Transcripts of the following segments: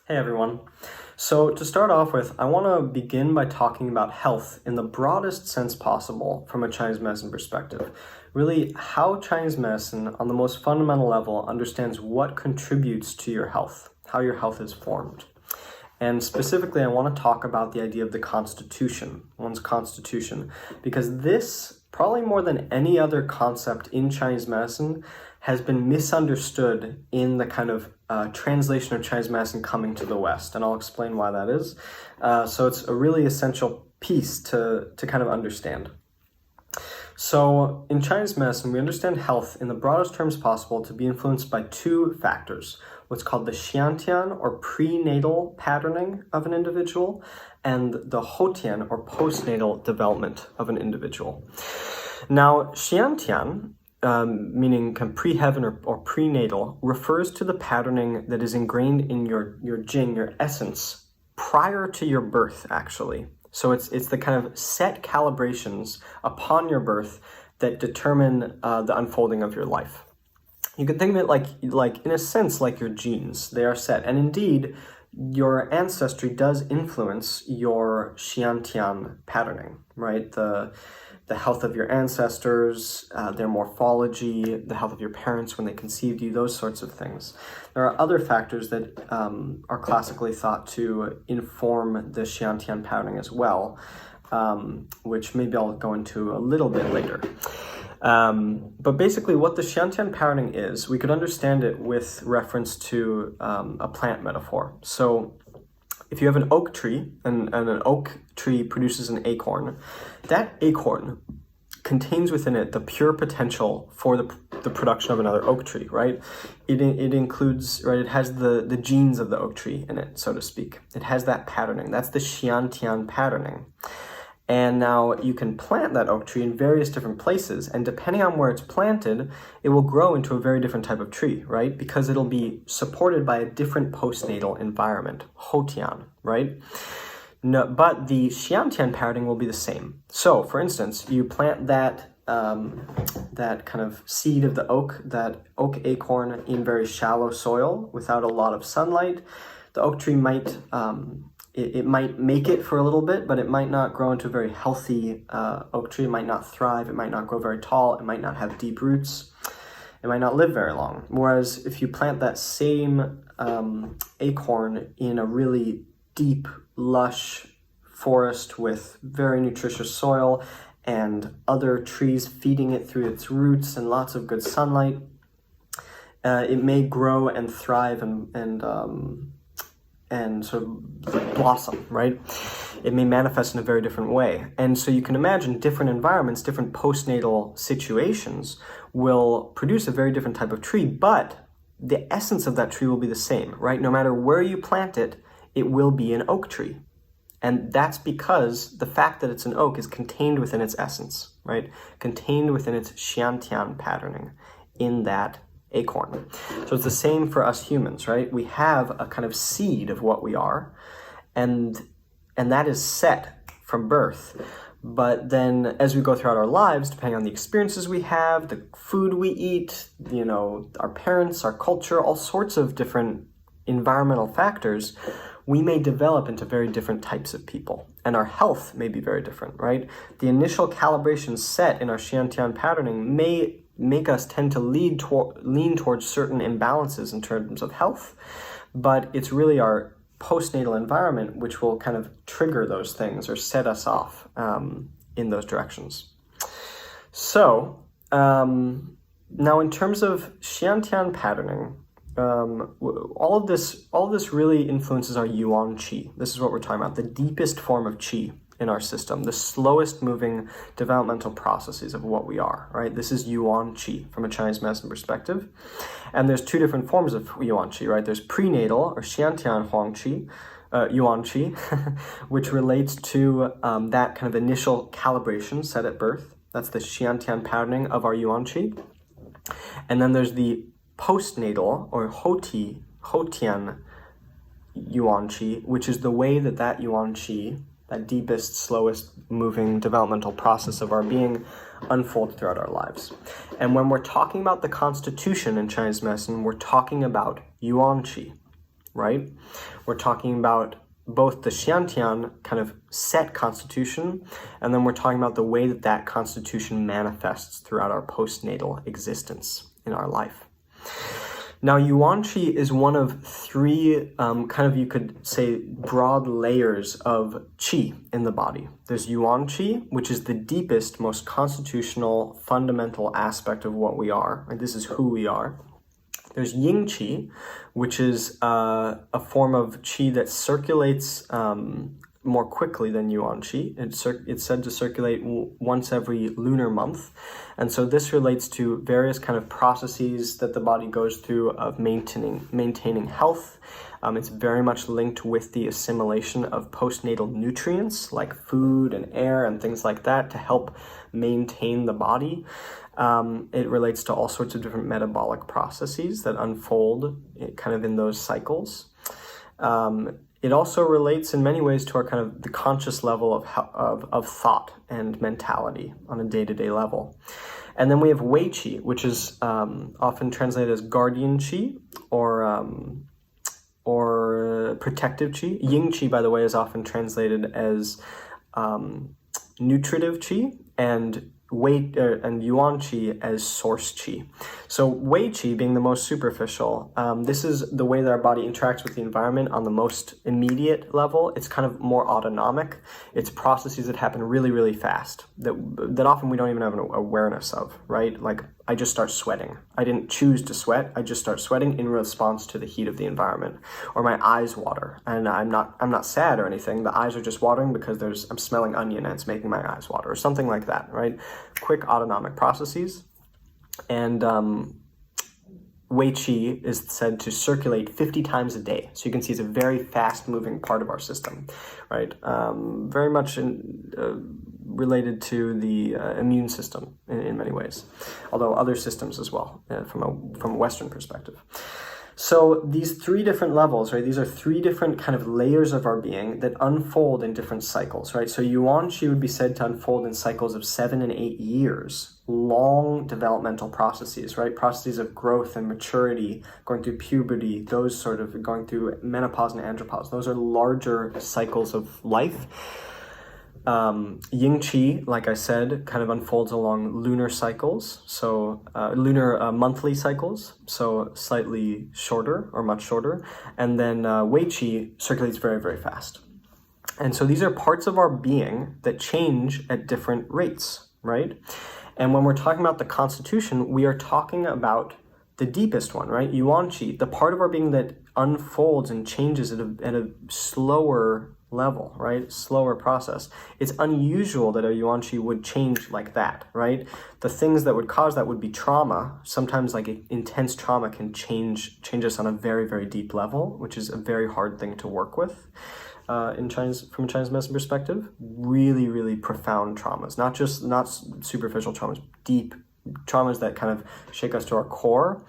Hey everyone. So to start off with, I want to begin by talking about health in the broadest sense possible from a Chinese medicine perspective. Really, how Chinese medicine, on the most fundamental level, understands what contributes to your health, how your health is formed. And specifically, I want to talk about the idea of the constitution, one's constitution, because this, probably more than any other concept in Chinese medicine, has been misunderstood in the kind of translation of Chinese medicine coming to the West, and I'll explain why that is. So it's a really essential piece to kind of understand. So in Chinese medicine, we understand health in the broadest terms possible to be influenced by two factors, what's called the Xiantian or prenatal patterning of an individual and the Houtian or postnatal development of an individual. Now, Xiantian, meaning kind of pre-heaven or prenatal, refers to the patterning that is ingrained in your jing, your essence, prior to your birth, actually. So it's the kind of set calibrations upon your birth that determine the unfolding of your life. You can think of it like in a sense like your genes. They are set, and indeed, your ancestry does influence your Xiantian patterning, right? The health of your ancestors, their morphology, the health of your parents when they conceived you, those sorts of things. There are other factors that are classically thought to inform the Xiantian patterning as well, which maybe I'll go into a little bit later. But basically what the Xiantian patterning is, we could understand it with reference to a plant metaphor. So if you have an oak tree, and an oak tree produces an acorn, that acorn contains within it the pure potential for the production of another oak tree, right? It includes, right, it has the genes of the oak tree in it, so to speak. It has that patterning. That's the Xiantian patterning. And now you can plant that oak tree in various different places, and depending on where it's planted, it will grow into a very different type of tree, right? Because it'll be supported by a different postnatal environment, Houtian, right? No, but the Xiantian patterning will be the same. So, for instance, you plant that kind of seed of the oak, that oak acorn in very shallow soil without a lot of sunlight. The oak tree might it might make it for a little bit, but it might not grow into a very healthy oak tree. It might not thrive. It might not grow very tall. It might not have deep roots. It might not live very long. Whereas if you plant that same acorn in a really deep, lush forest with very nutritious soil and other trees feeding it through its roots and lots of good sunlight, it may grow and thrive and sort of blossom, right? It may manifest in a very different way. And so you can imagine different environments, different postnatal situations will produce a very different type of tree, but the essence of that tree will be the same, right? No matter where you plant it, it will be an oak tree. And that's because the fact that it's an oak is contained within its essence, right? Contained within its Xiantian patterning in that acorn. So it's the same for us humans, right? We have a kind of seed of what we are, and that is set from birth. But then as we go throughout our lives, depending on the experiences we have, the food we eat, our parents, our culture, all sorts of different environmental factors, we may develop into very different types of people. And our health may be very different, right? The initial calibration set in our Xiantian patterning may make us tend to lean towards certain imbalances in terms of health, but it's really our postnatal environment which will kind of trigger those things or set us off in those directions. So now in terms of Xiantian patterning, all of this really influences our Yuan Qi. This is what we're talking about, the deepest form of Qi in our system, the slowest moving developmental processes of what we are, right? This is Yuan Qi from a Chinese medicine perspective. And there's two different forms of Yuan Qi, right? There's prenatal or Xiantian Huang Qi, Yuan Qi, which relates to that kind of initial calibration set at birth. That's the Xiantian patterning of our Yuan Qi. And then there's the postnatal or Houtian Yuan Qi, which is the way that Yuan Qi, that deepest, slowest moving developmental process of our being, unfolds throughout our lives. And when we're talking about the constitution in Chinese medicine, we're talking about Yuan Qi. right? We're talking about both the Xiantian kind of set constitution, and then we're talking about the way that that constitution manifests throughout our postnatal existence in our life. Now, Yuan Qi is one of three kind of, you could say, broad layers of Qi in the body. There's Yuan Qi, which is the deepest, most constitutional, fundamental aspect of what we are. Right? This is who we are. There's Ying Qi, which is a form of Qi that circulates more quickly than Yuan Qi. It's said to circulate once every lunar month. And so this relates to various kind of processes that the body goes through of maintaining health. It's very much linked with the assimilation of postnatal nutrients like food and air and things like that to help maintain the body. It relates to all sorts of different metabolic processes that unfold kind of in those cycles. It also relates in many ways to our kind of the conscious level of thought and mentality on a day-to-day level. And then we have Wei Qi, which is often translated as guardian Qi or protective Qi. Ying Qi, by the way, is often translated as nutritive Qi, and Yuan Qi as source Qi. So Wei Qi being the most superficial, this is the way that our body interacts with the environment on the most immediate level. It's kind of more autonomic. It's processes that happen really, really fast that often we don't even have an awareness of, right? Like I just start sweating. I didn't choose to sweat. I just start sweating in response to the heat of the environment. Or my eyes water, and I'm not sad or anything. The eyes are just watering because I'm smelling onion and it's making my eyes water, or something like that, right? Quick autonomic processes. And Wei Qi is said to circulate 50 times a day. So you can see it's a very fast-moving part of our system, right? Very much related to the immune system in many ways, although other systems as well, from a Western perspective. So these three different levels, right? These are three different kind of layers of our being that unfold in different cycles, right? So Yuan Qi would be said to unfold in cycles of 7 and 8 years, long developmental processes, right? Processes of growth and maturity, going through puberty, those sort of going through menopause and andropause. Those are larger cycles of life. Ying Qi, like I said, kind of unfolds along lunar cycles, so lunar monthly cycles, so slightly shorter or much shorter. And then Wei Qi circulates very, very fast. And so these are parts of our being that change at different rates, right? And when we're talking about the constitution, we are talking about the deepest one, right? Yuan Qi, the part of our being that unfolds and changes at a slower level, right? Slower process. It's unusual that a Yuan Qi would change like that, right? The things that would cause that would be trauma. Sometimes like intense trauma can change us on a very, very deep level, which is a very hard thing to work with. From a Chinese medicine perspective, really, really profound traumas, not superficial traumas, deep traumas that kind of shake us to our core.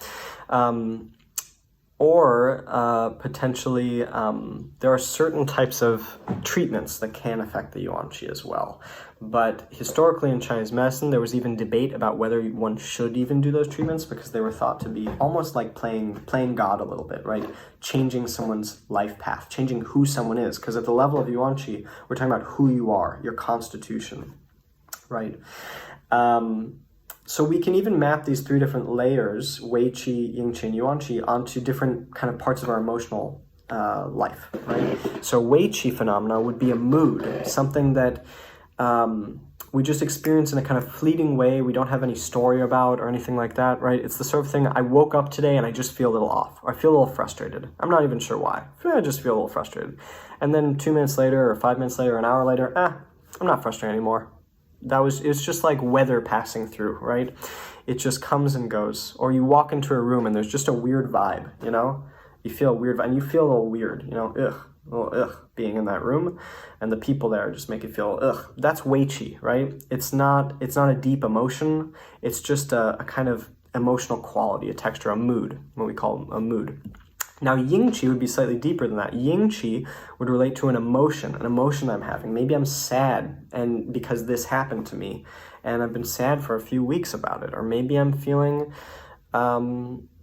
Or potentially, there are certain types of treatments that can affect the Yuan Qi as well. But historically in Chinese medicine, there was even debate about whether one should even do those treatments because they were thought to be almost like playing God a little bit, right? Changing someone's life path, changing who someone is. Because at the level of Yuan Qi, we're talking about who you are, your constitution, right? So we can even map these three different layers, Wei Qi, Ying Qi, and Yuan Qi, onto different kind of parts of our emotional life, right? So Wei Qi phenomena would be a mood, something that we just experience in a kind of fleeting way. We don't have any story about or anything like that, right? It's the sort of thing, I woke up today and I just feel a little off, or I feel a little frustrated. I'm not even sure why. I just feel a little frustrated. And then 2 minutes later, or 5 minutes later, an hour later, I'm not frustrated anymore. It's just like weather passing through, right? It just comes and goes. Or you walk into a room and there's just a weird vibe, you know? You feel a weird vibe, and you feel a little weird, you know? A little being in that room, and the people there just make you feel That's Wei Qi, right? It's not a deep emotion. It's just a kind of emotional quality, a texture, a mood, what we call a mood. Now, Ying Qi would be slightly deeper than that. Ying Qi would relate to an emotion I'm having. Maybe I'm sad and because this happened to me, and I've been sad for a few weeks about it. Or maybe I'm feeling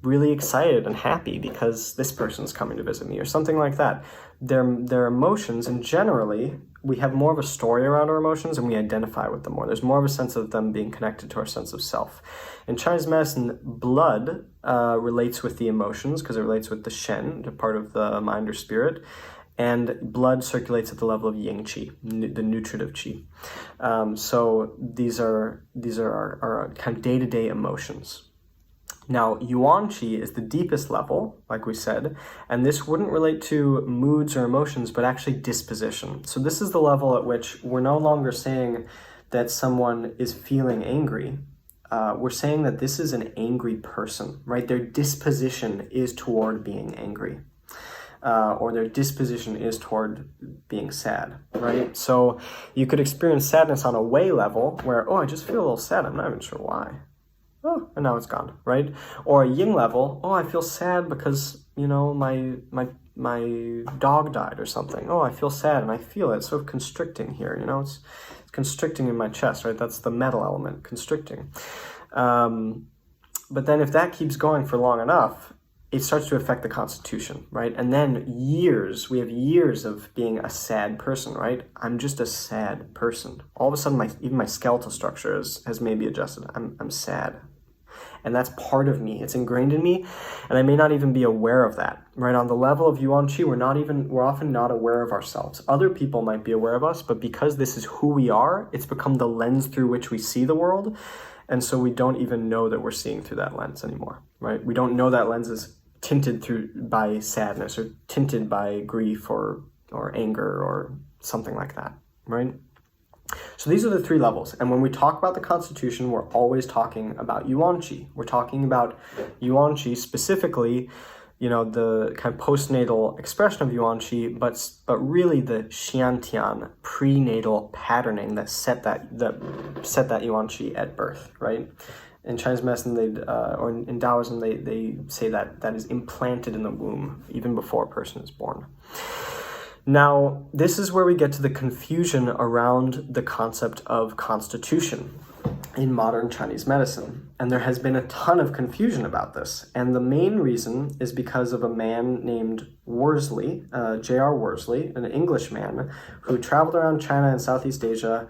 really excited and happy because this person's coming to visit me or something like that. Their emotions, and generally we have more of a story around our emotions and we identify with them more. There's more of a sense of them being connected to our sense of self. In Chinese medicine, blood relates with the emotions because it relates with the Shen, the part of the mind or spirit, and blood circulates at the level of Yang Qi, the nutritive Qi. So these are our kind of day-to-day emotions. Now, Yuan Qi is the deepest level, like we said, and this wouldn't relate to moods or emotions, but actually disposition. So this is the level at which we're no longer saying that someone is feeling angry. We're saying that this is an angry person, right? Their disposition is toward being angry, or their disposition is toward being sad, right? So you could experience sadness on a Wei level where, I just feel a little sad. I'm not even sure why. Oh, and now it's gone, right? Or a Yin level, I feel sad because, my dog died or something. I feel sad and I feel it. It's sort of constricting here, it's constricting in my chest, right? That's the metal element, constricting. But then if that keeps going for long enough, it starts to affect the constitution, right? And then we have years of being a sad person, right? I'm just a sad person. All of a sudden, even my skeletal structure has maybe adjusted. I'm sad. And that's part of me. It's ingrained in me, and I may not even be aware of that, right? On the level of Yuan Qi, we're often not aware of ourselves. Other people might be aware of us, but because this is who we are, it's become the lens through which we see the world, and so we don't even know that we're seeing through that lens anymore, right? We don't know that lens is tinted by sadness or tinted by grief or anger or something like that, right? So these are the three levels. And when we talk about the constitution, we're always talking about Yuan Qi. We're talking about Yuan Qi specifically, the kind of postnatal expression of Yuan Qi, but really the Xiantian prenatal patterning that set that Yuan Qi at birth, right? In Chinese medicine, or in Taoism, they say that is implanted in the womb even before a person is born. Now, this is where we get to the confusion around the concept of constitution in modern Chinese medicine. And there has been a ton of confusion about this. And the main reason is because of a man named Worsley, J.R. Worsley, an Englishman who traveled around China and Southeast Asia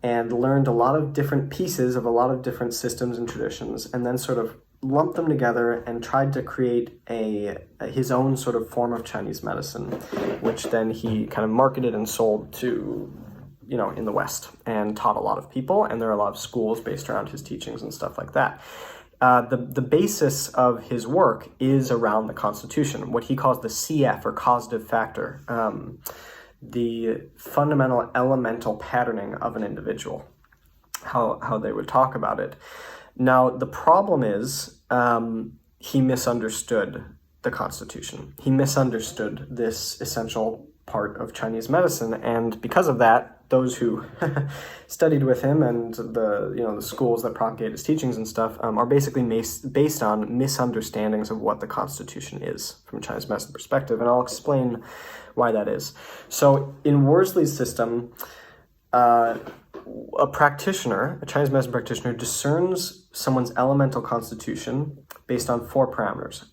and learned a lot of different pieces of a lot of different systems and traditions, and then sort of lumped them together and tried to create his own sort of form of Chinese medicine, which then he kind of marketed and sold to, in the West, and taught a lot of people, and there are a lot of schools based around his teachings and stuff like that. The basis of his work is around the Constitution, what he calls the CF, or causative factor, the fundamental elemental patterning of an individual, how they would talk about it. Now, the problem is he misunderstood the Constitution. He misunderstood this essential part of Chinese medicine, and because of that, those who studied with him and the schools that propagate his teachings and stuff are basically based on misunderstandings of what the Constitution is from a Chinese medicine perspective, and I'll explain why that is. So in Worsley's system, a Chinese medicine practitioner, discerns someone's elemental constitution based on 4 parameters: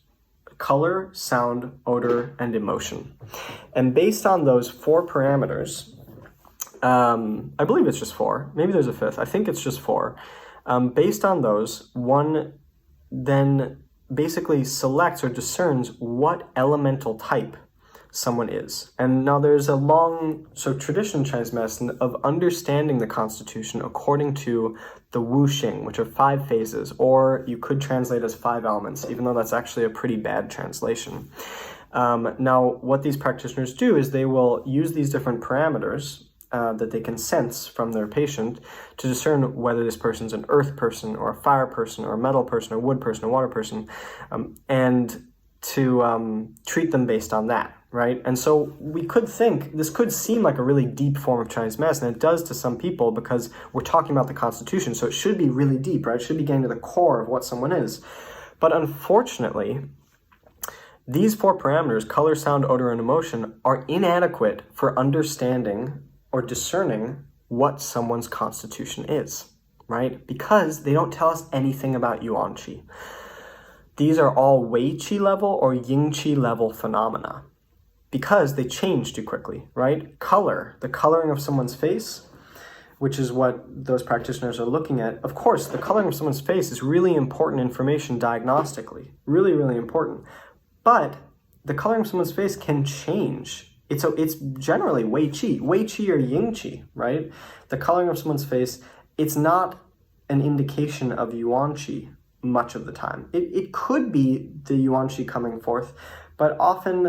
color, sound, odor, and emotion. And based on those 4 parameters, I believe it's just 4, maybe there's a 5th, I think it's just 4. Based on those, one then basically selects or discerns what elemental type someone is. And now there's a long tradition in Chinese medicine of understanding the Constitution according to the Wu Xing, which are 5 phases, or you could translate as 5 elements, even though that's actually a pretty bad translation. Now, what these practitioners do is they will use these different parameters that they can sense from their patient to discern whether this person's an earth person or a fire person or a metal person or wood person or water person, and to treat them based on that, right? And so we could think, this could seem like a really deep form of Chinese medicine. It does to some people because we're talking about the Constitution, so it should be really deep, right? It should be getting to the core of what someone is. But unfortunately, these 4 parameters, color, sound, odor, and emotion, are inadequate for understanding or discerning what someone's constitution is, right? Because they don't tell us anything about Yuan Qi. these are all Wei Qi level or Ying Qi level phenomena because they change too quickly, right? Color, the coloring of someone's face, which is what those practitioners are looking at. Of course, the coloring of someone's face is really important information diagnostically, really, really important. But the coloring of someone's face can change. It's generally Wei Qi or Ying Qi, right? The coloring of someone's face, it's not an indication of Yuan Qi much of the time. It could be the Yuan Qi coming forth, but often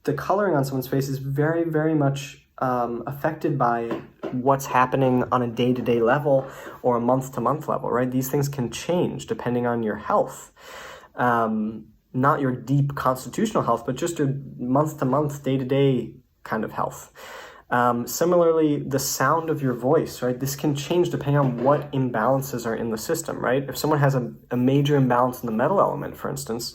the coloring on someone's face is very, very much affected by what's happening on a day-to-day level or a month-to-month level, right? These things can change depending on your health. Not your deep constitutional health, but just your month-to-month, day-to-day kind of health. Similarly, the sound of your voice, right? This can change depending on what imbalances are in the system, right? If someone has a major imbalance in the metal element, for instance,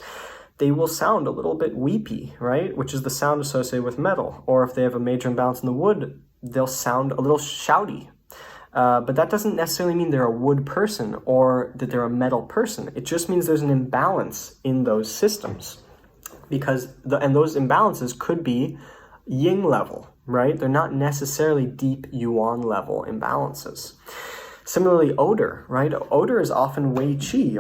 they will sound a little bit weepy, right? Which is the sound associated with metal. Or if they have a major imbalance in the wood, they'll sound a little shouty. But that doesn't necessarily mean they're a wood person or that they're a metal person. It just means there's an imbalance in those systems. And those imbalances could be yin level, right? They're not necessarily deep yuan level imbalances. Similarly, odor, right? Odor is often Wei Qi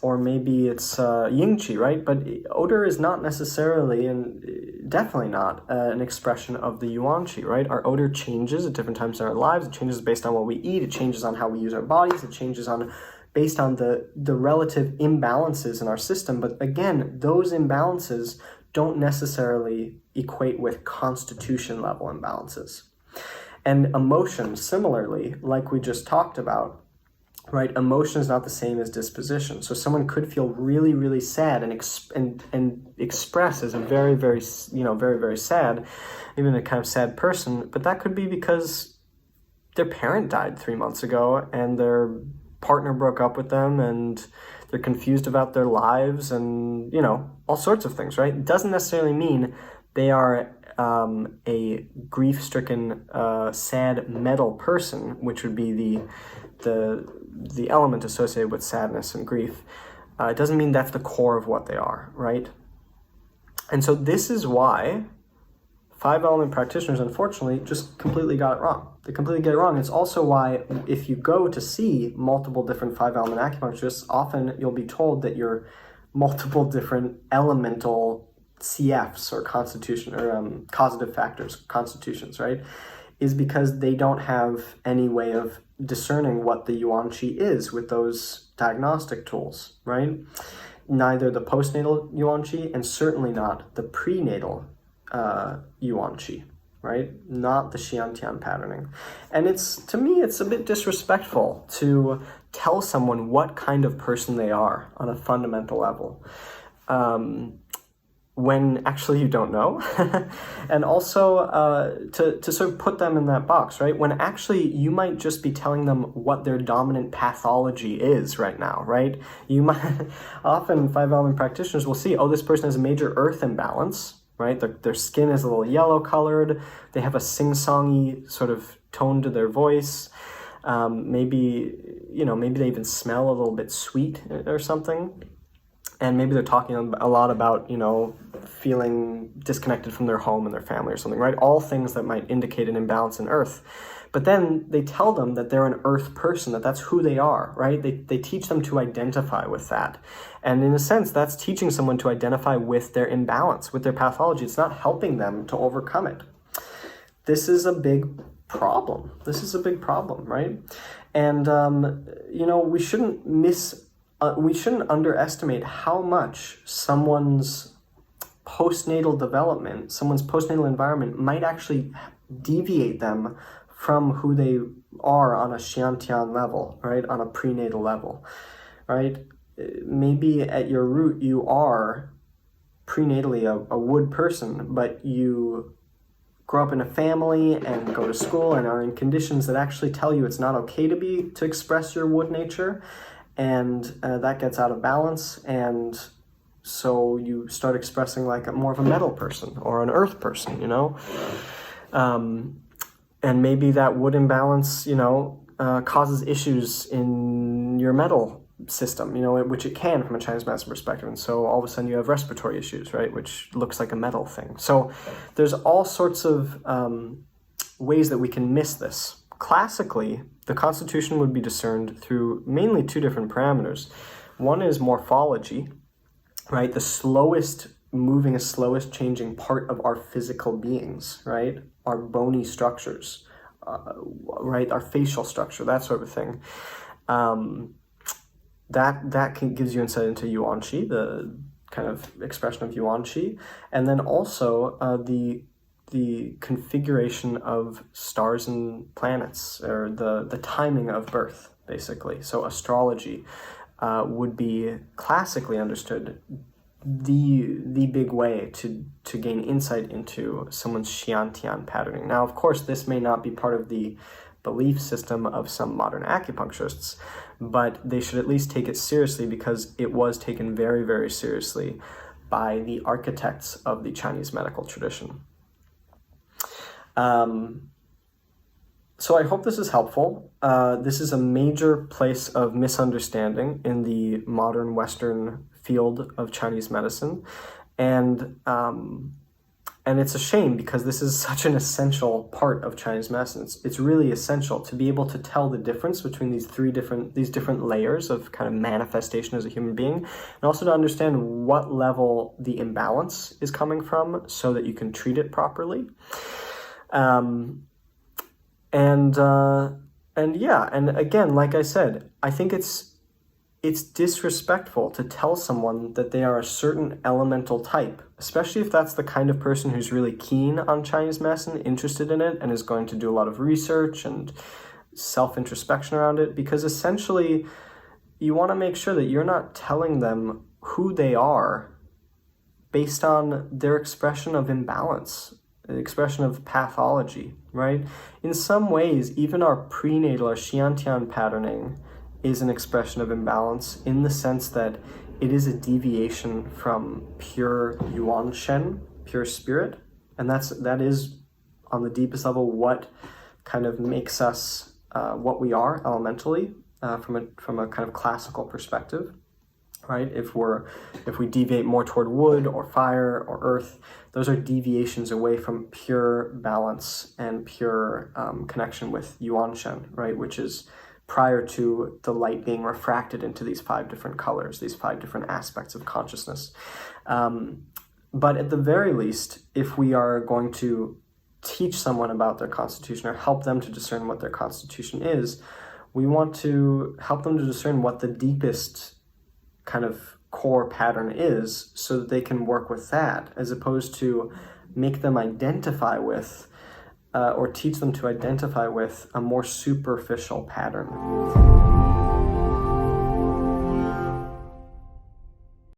or maybe it's Ying Qi, right? But odor is not necessarily, and definitely not, an expression of the Yuan Qi, right? Our odor changes at different times in our lives. It changes based on what we eat. It changes on how we use our bodies. It changes based on the relative imbalances in our system. But again, those imbalances don't necessarily equate with constitution level imbalances. And emotion, similarly, like we just talked about, right? Emotion is not the same as disposition. So someone could feel really, really sad and express as a very, very, very, very sad, even a kind of sad person. But that could be because their parent died 3 months ago and their partner broke up with them and they're confused about their lives and, all sorts of things, right? It doesn't necessarily mean they are a grief-stricken, sad metal person, which would be the element associated with sadness and grief. It doesn't mean that's the core of what they are, right? And so this is why 5-element practitioners, unfortunately, just completely got it wrong. They completely get it wrong. It's also why if you go to see multiple different 5-element acupuncturists, often you'll be told that you're multiple different elemental CFs or constitution or causative factors, constitutions, right? Is because they don't have any way of discerning what the Yuan Qi is with those diagnostic tools, right? Neither the postnatal Yuan Qi and certainly not the prenatal Yuan Qi, right? Not the Xiantian patterning. And to me, it's a bit disrespectful to tell someone what kind of person they are on a fundamental level. When actually you don't know. And also to sort of put them in that box, right? When actually you might just be telling them what their dominant pathology is right now, right? You might, often 5-element practitioners will see, this person has a major earth imbalance, right? Their skin is a little yellow colored. They have a sing-songy sort of tone to their voice. Maybe they even smell a little bit sweet or something. And maybe they're talking a lot about, feeling disconnected from their home and their family or something, right? All things that might indicate an imbalance in earth. But then they tell them that they're an earth person, that's who they are, right? They teach them to identify with that. And in a sense, that's teaching someone to identify with their imbalance, with their pathology. It's not helping them to overcome it. This is a big problem. Right? And, we shouldn't underestimate how much someone's postnatal development, someone's postnatal environment might actually deviate them from who they are on a Xiantian level, right? On a prenatal level, right? Maybe at your root you are prenatally a wood person, but you grow up in a family and go to school and are in conditions that actually tell you it's not okay to express your wood nature. And that gets out of balance, and so you start expressing like more of a metal person or an earth person, and maybe that wood imbalance, causes issues in your metal system, you know, which it can from a Chinese medicine perspective. And so all of a sudden you have respiratory issues, right, which looks like a metal thing. So there's all sorts of ways that we can miss this. Classically, the constitution would be discerned through mainly two different parameters. One is morphology, right, the slowest moving, slowest changing part of our physical beings, right, our bony structures, right, our facial structure, that sort of thing. That gives you insight into Yuan Qi, the kind of expression of Yuan Qi, and then also the configuration of stars and planets, or the timing of birth, basically. So astrology would be classically understood the big way to gain insight into someone's Xiantian patterning. Now, of course, this may not be part of the belief system of some modern acupuncturists, but they should at least take it seriously, because it was taken very, very seriously by the architects of the Chinese medical tradition. So I hope this is helpful. This is a major place of misunderstanding in the modern Western field of Chinese medicine, and it's a shame, because this is such an essential part of Chinese medicine. It's really essential to be able to tell the difference between these different layers of kind of manifestation as a human being, and also to understand what level the imbalance is coming from, so that you can treat it properly. And again, like I said, I think it's disrespectful to tell someone that they are a certain elemental type, especially if that's the kind of person who's really keen on Chinese medicine, interested in it, and is going to do a lot of research and self-introspection around it, because essentially you want to make sure that you're not telling them who they are based on their expression of imbalance, the expression of pathology, right? In some ways, even our prenatal or Xiantian patterning is an expression of imbalance, in the sense that it is a deviation from pure Yuan Shen, pure spirit, and that is on the deepest level what kind of makes us what we are elementally, from a kind of classical perspective, right? If we deviate more toward wood or fire or earth, those are deviations away from pure balance and pure connection with Yuan Shen, right? Which is prior to the light being refracted into these 5 different colors, these 5 different aspects of consciousness. But at the very least, if we are going to teach someone about their constitution, or help them to discern what their constitution is, we want to help them to discern what the deepest kind of core pattern is, so that they can work with that, as opposed to make them identify with or teach them to identify with a more superficial pattern.